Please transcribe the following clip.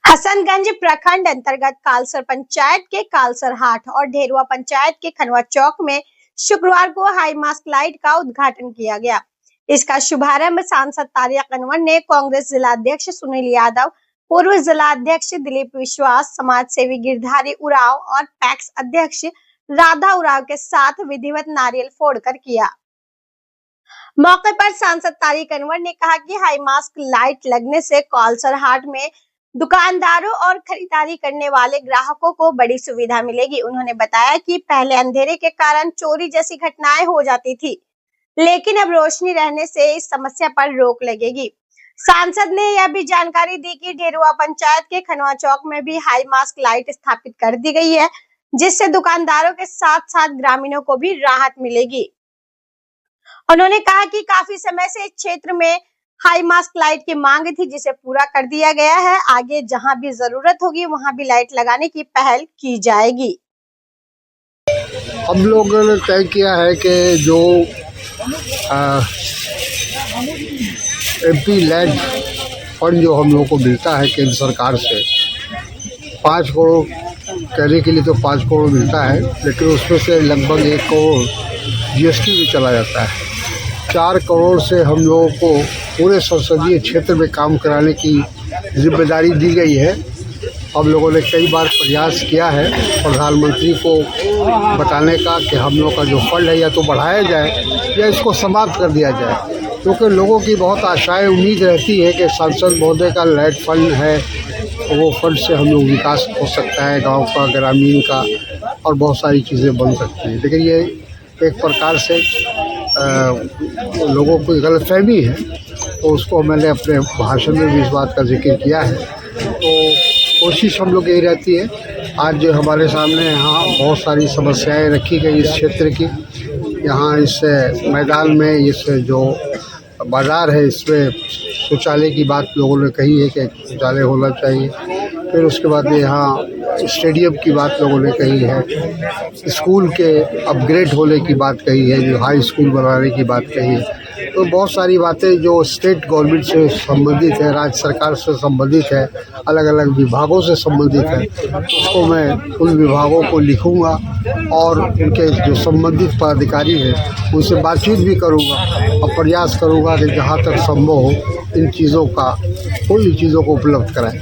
हसनगंज प्रखंड अंतर्गत कालसर पंचायत के कालसर हाट और ढेरुआ पंचायत के खनवा चौक में शुक्रवार को हाई मास्क लाइट का उद्घाटन किया गया। इसका शुभारंभ सांसद तारिक अनवर ने कांग्रेस जिला अध्यक्ष सुनील यादव, पूर्व जिला अध्यक्ष दिलीप विश्वास, समाज सेवी गिरधारी उराव और पैक्स अध्यक्ष राधा उराव के साथ विधिवत नारियल फोड़कर किया। मौके पर सांसद तारिक अनवर ने कहा कि हाई मास्क लाइट लगने से कालसर हाट में दुकानदारों और खरीदारी करने वाले ग्राहकों को बड़ी सुविधा मिलेगी। उन्होंने बताया कि पहले अंधेरे के कारण चोरी जैसी घटनाएं हो जाती थी, लेकिन अब रोशनी रहने से इस समस्या पर रोक लगेगी। सांसद ने यह भी जानकारी दी कि ढेरुआ पंचायत के खनवा चौक में भी हाई मास्क लाइट स्थापित कर दी गई है, जिससे दुकानदारों के साथ साथ ग्रामीणों को भी राहत मिलेगी। उन्होंने कहा कि काफी समय से इस क्षेत्र में हाई मास्क लाइट की मांग थी, जिसे पूरा कर दिया गया है। आगे जहां भी जरूरत होगी वहां भी लाइट लगाने की पहल की जाएगी। हम लोगों ने तय किया है कि जो एमपी लैंड फंड जो हम लोगों को मिलता है केंद्र सरकार से 5 करोड़, कहने के लिए तो 5 करोड़ मिलता है, लेकिन उसमें से लगभग 1 करोड़ जीएसटी भी चला जाता है। 4 करोड़ से हम लोगों को पूरे संसदीय क्षेत्र में काम कराने की जिम्मेदारी दी गई है। हम लोगों ने कई बार प्रयास किया है प्रधानमंत्री को बताने का कि हम लोग का जो फंड है या तो बढ़ाया जाए या इसको समाप्त कर दिया जाए, क्योंकि लोगों की बहुत आशाएं उम्मीद रहती है कि सांसद महोदय का लाइट फंड है, वो फंड से हम लोग विकास हो सकता है, गांव का, ग्रामीण का, और बहुत सारी चीज़ें बन सकती हैं। लेकिन ये एक प्रकार से लोगों को गलतफहमी है, तो उसको मैंने अपने भाषण में भी इस बात का जिक्र किया है। तो कोशिश हम लोग यही रहती है। आज जो हमारे सामने यहाँ बहुत सारी समस्याएं रखी गई इस क्षेत्र की, यहाँ इस मैदान में इस जो बाज़ार है इसमें शौचालय की बात लोगों ने कही है कि शौचालय होना चाहिए। फिर उसके बाद यहाँ स्टेडियम की बात लोगों ने कही है, स्कूल के अपग्रेड होने की बात कही है, जो हाई स्कूल बनाने की बात कही है। तो बहुत सारी बातें जो स्टेट गवर्नमेंट से संबंधित है, राज्य सरकार से संबंधित है, अलग अलग विभागों से संबंधित है, उसको मैं उन विभागों को लिखूंगा और उनके जो संबंधित पदाधिकारी हैं उनसे बातचीत भी करूंगा और प्रयास करूंगा कि जहां तक संभव हो इन चीज़ों को उपलब्ध कराएं।